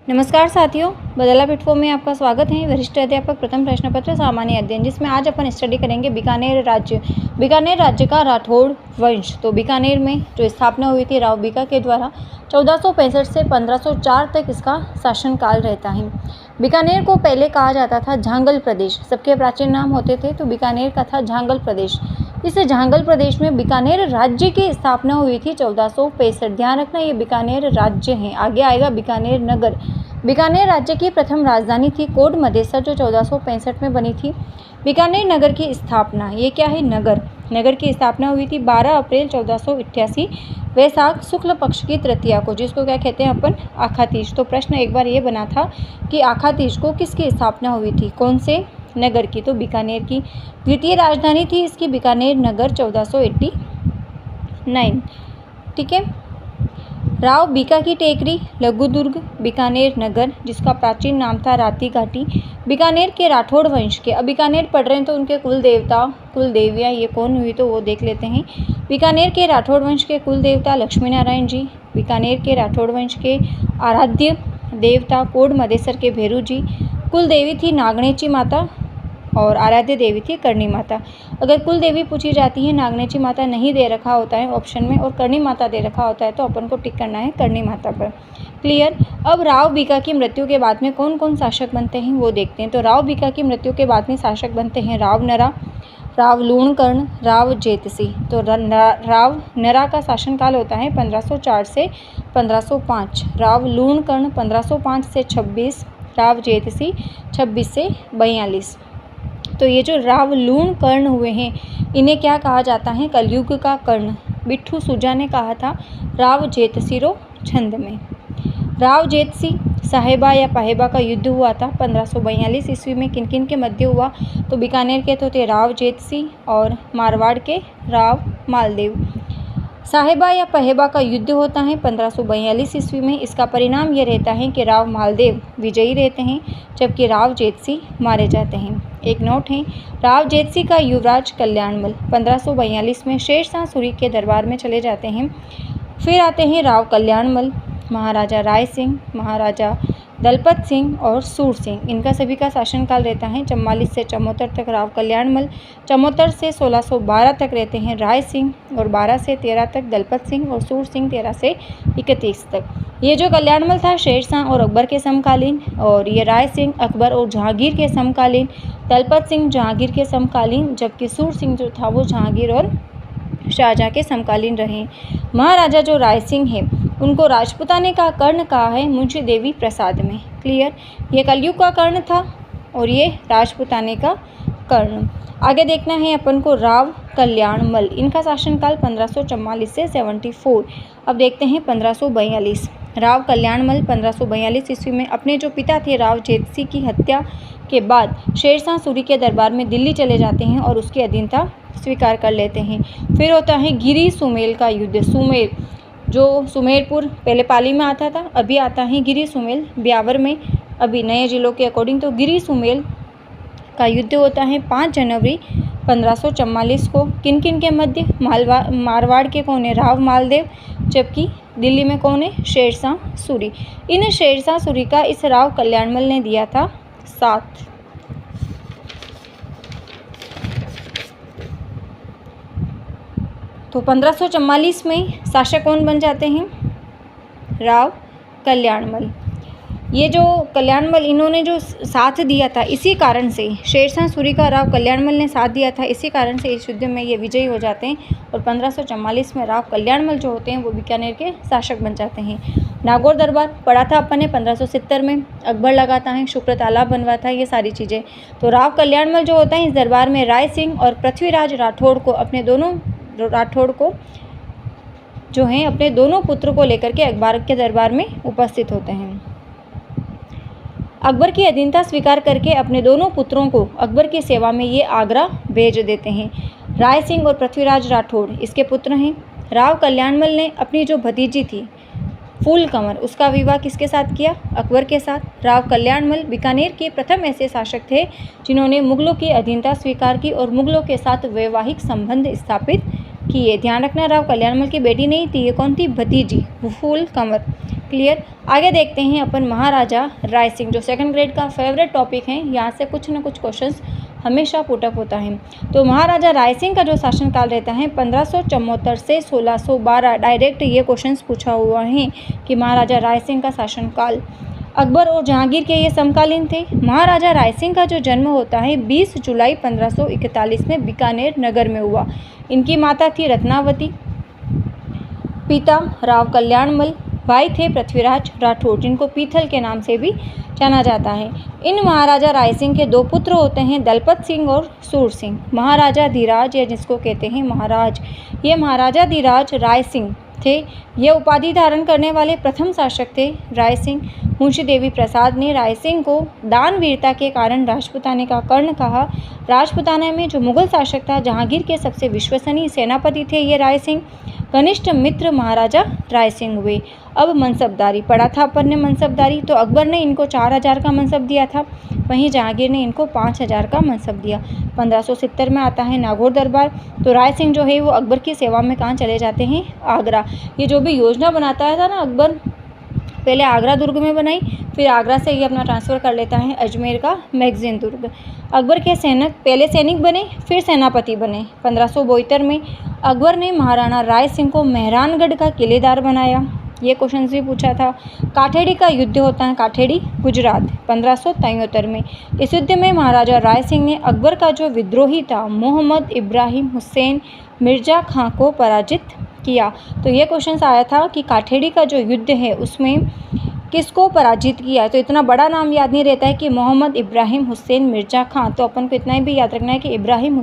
नमस्कार साथियों, बदला प्लेटफॉर्म में आपका स्वागत है। वरिष्ठ अध्यापक प्रथम प्रश्न पत्र सामान्य अध्ययन, जिसमें आज अपन स्टडी करेंगे बीकानेर राज्य। बीकानेर राज्य का राठौड़ वंश। तो बीकानेर में जो स्थापना हुई थी राव बीका के द्वारा 1465 से 1504 तक इसका शासनकाल रहता है। बीकानेर को पहले कहा जाता था झांगल प्रदेश, सबके प्राचीन नाम होते थे, तो बीकानेर का था झांगल प्रदेश। इस झांगल प्रदेश में बीकानेर राज्य की स्थापना हुई थी 1465। ध्यान रखना, ये बीकानेर राज्य है। आगे आएगा बीकानेर नगर। बीकानेर राज्य की प्रथम राजधानी थी कोट मदेसर, जो 1465 में बनी थी। बीकानेर नगर की स्थापना, ये क्या है? नगर। नगर की स्थापना हुई थी 12 अप्रैल 1488 वैशाख शुक्ल पक्ष की तृतीया को, जिसको क्या कहते हैं अपन? आखातीज। तो प्रश्न एक बार ये बना था कि आखातीज को किसकी स्थापना हुई थी? कौन से नगर की? तो बीकानेर की। द्वितीय राजधानी थी इसकी बीकानेर नगर 1489। ठीक है। राव बीका की टेकरी लघुदुर्ग बीकानेर नगर, जिसका प्राचीन नाम था राती घाटी। बीकानेर के राठौड़ वंश के, अब बीकानेर पढ़ रहे हैं तो उनके कुल देवता कुल देवियाँ ये कौन हुई तो वो देख लेते हैं। बीकानेर के राठौड़ वंश के कुल देवता लक्ष्मी नारायण जी। बीकानेर के राठौड़ वंश के आराध्य देवता कोड मदेसर के भेरू जी। कुल देवी थी नागणेची माता और आराध्य देवी थी करणी माता। अगर कुल देवी पूछी जाती है, नागणेची माता नहीं दे रखा होता है ऑप्शन में और करणी माता दे रखा होता है, तो अपन को टिक करना है करणी माता पर। क्लियर। अब राव बीका की मृत्यु के बाद में कौन कौन शासक बनते हैं वो देखते हैं। तो राव बीका की मृत्यु के बाद में शासक बनते हैं राव नरा, राव लूणकर्ण, राव जेतसी। तो राव नरा का शासनकाल होता है 1504 से 1505, राव लूणकर्ण 1505 से 26, राव जेतसी 26 से 42। तो ये जो राव लूण कर्ण हुए हैं, इन्हें क्या कहा जाता है? कलयुग का कर्ण। बिट्ठू सुजा ने कहा था राव जेतसिरो छंद में। राव जेतसी साहेबा या पाहेबा का युद्ध हुआ था 1542 ईस्वी में। किन किन के मध्य हुआ? तो बीकानेर के तो थे राव जेतसी और मारवाड़ के राव मालदेव। साहेबा या पहेबा का युद्ध होता है 1542 ईस्वी में। इसका परिणाम ये रहता है कि राव मालदेव विजयी रहते हैं, जबकि राव जेतसी मारे जाते हैं। एक नोट है, राव जेतसी का युवराज कल्याणमल 1542 में शेरशाह सूरी के दरबार में चले जाते हैं। फिर आते हैं राव कल्याणमल, महाराजा राय सिंह, महाराजा दलपत सिंह और सूर सिंह। इनका सभी का शासनकाल रहता है 44 से 74 तक राव कल्याणमल, 74 से 1612 तक रहते हैं राय सिंह और 12 से 13 तक दलपत सिंह और सूर सिंह 13 से 31 तक। ये जो कल्याणमल था शेरशाह और अकबर के समकालीन, और ये राय सिंह अकबर और जहांगीर के समकालीन, दलपत सिंह जहांगीर के समकालीन, जबकि सूर सिंह जो था वो जहांगीर और शाहजहाँ के समकालीन रहे। महाराजा जो राय सिंह है उनको राजपुताने का कर्ण कहा है मुंशी देवी प्रसाद में। क्लियर। ये कलयुग का कर्ण था और ये राजपुताने का कर्ण। आगे देखना है अपन को राव कल्याणमल। इनका शासनकाल 1544 से 74। अब देखते हैं 1542। राव कल्याणमल 1542 ईस्वी में अपने जो पिता थे राव जेतसी की हत्या के बाद शेरशाह सूरी के दरबार में दिल्ली चले जाते हैं और उसकी अधीनता स्वीकार कर लेते हैं। फिर होता है गिरी सुमेल का युद्ध। सुमेर जो सुमेरपुर पहले पाली में आता था, अभी आता है गिरी सुमेल ब्यावर में, अभी नए जिलों के अकॉर्डिंग। तो गिरी सुमेल का युद्ध होता है 5 जनवरी 1544 को। किन किन के मध्य? मारवाड़ के कौन है? राव मालदेव, जबकि दिल्ली में कौन है? शेरशाह सूरी। इन शेरशाह सूरी का इस राव कल्याणमल ने दिया था साथ। तो 1544 में शासक कौन बन जाते हैं? राव कल्याणमल। ये जो कल्याणमल इन्होंने जो साथ दिया था, इसी कारण से शेरशाह सूरी का राव कल्याणमल ने साथ दिया था, इसी कारण से इस युद्ध में ये विजयी हो जाते हैं और 1544 में राव कल्याणमल जो होते हैं वो बीकानेर के शासक बन जाते हैं। नागौर दरबार पढ़ा था अपन ने 1570 में, अकबर लगाता है, शुक्र तालाब बनवाता है, ये सारी चीज़ें। तो राव कल्याणमल जो होता है इस दरबार में राय सिंह और पृथ्वीराज राठौड़ को अपने दोनों जो हैं अपने दोनों पुत्र को लेकर के अकबर के दरबार में उपस्थित होते हैं। अकबर की अधीनता स्वीकार करके अपने दोनों पुत्रों को अकबर की सेवा में ये आगरा भेज देते हैं। राय सिंह और पृथ्वीराज राठौड़ इसके पुत्र हैं। राव कल्याणमल ने अपनी जो भतीजी थी फूल कंवर, उसका विवाह किसके साथ किया? अकबर के साथ। राव कल्याणमल बीकानेर के प्रथम ऐसे शासक थे जिन्होंने मुगलों की अधीनता स्वीकार की और मुगलों के साथ वैवाहिक संबंध स्थापित किए। ध्यान रखना, राव कल्याणमल की बेटी नहीं थी, ये कौन थी? भतीजी फूल कंवर। क्लियर। आगे देखते हैं अपन महाराजा राय सिंह, जो सेकंड ग्रेड का फेवरेट टॉपिक है। यहाँ से कुछ ना कुछ क्वेश्चंस हमेशा पुटअप होता है। तो महाराजा राय सिंह का जो शासनकाल रहता है 1574 से 1612, डायरेक्ट ये क्वेश्चंस पूछा हुआ है कि महाराजा राय सिंह का शासनकाल। अकबर और जहांगीर के ये समकालीन थे। महाराजा राय सिंह का जो जन्म होता है 20 जुलाई 1541 में बीकानेर नगर में हुआ। इनकी माता थी रत्नावती, पिता राव कल्याणमल, भाई थे पृथ्वीराज राठौर, जिनको पीथल के नाम से भी जाना जाता है। इन महाराजा राय सिंह के दो पुत्र होते हैं, दलपत सिंह और सूर सिंह। महाराजा धीराज, या जिसको कहते हैं महाराज, ये महाराजा धीराज राय सिंह थे। ये उपाधि धारण करने वाले प्रथम शासक थे। राय सिंह मुंशी देवी प्रसाद ने राय सिंह को दानवीरता के कारण राजपुताने का कर्ण कहा। राजपुताना में जो मुगल शासक था जहांगीर के सबसे विश्वसनीय सेनापति थे ये राय सिंह। घनिष्ठ मित्र महाराजा राय सिंह हुए। अब मनसबदारी पढ़ा था अपन ने मनसबदारी। तो अकबर ने इनको 4000 का मनसब दिया था, वहीं जहांगीर ने इनको 5000 का मनसब दिया। 1570 में आता है नागौर दरबार। तो राय सिंह जो है वो अकबर की सेवा में कहाँ चले जाते हैं, आगरा। ये जो भी योजना बनाता था ना अकबर, पहले आगरा दुर्ग में बनाई, फिर आगरा से ये अपना ट्रांसफ़र कर लेता है अजमेर का मैगजीन दुर्ग। अकबर के सैनिक पहले सैनिक बने, फिर सेनापति बने। 1572 में अकबर ने महाराणा राय सिंह को मेहरानगढ़ का किलेदार बनाया। ये क्वेश्चन भी पूछा था। काठेड़ी का युद्ध होता है, काठेड़ी गुजरात, 1573 में। इस युद्ध में महाराजा राय सिंह ने अकबर का जो विद्रोही था मोहम्मद इब्राहिम हुसैन मिर्ज़ा खां को पराजित किया। तो ये क्वेश्चन आया था कि काठेड़ी का जो युद्ध है उसमें किसको पराजित किया है। तो इतना बड़ा नाम याद नहीं रहता है कि मोहम्मद इब्राहिम हुसैन मिर्ज़ा खां। तो अपन को इतना ही भी याद रखना है कि इब्राहिम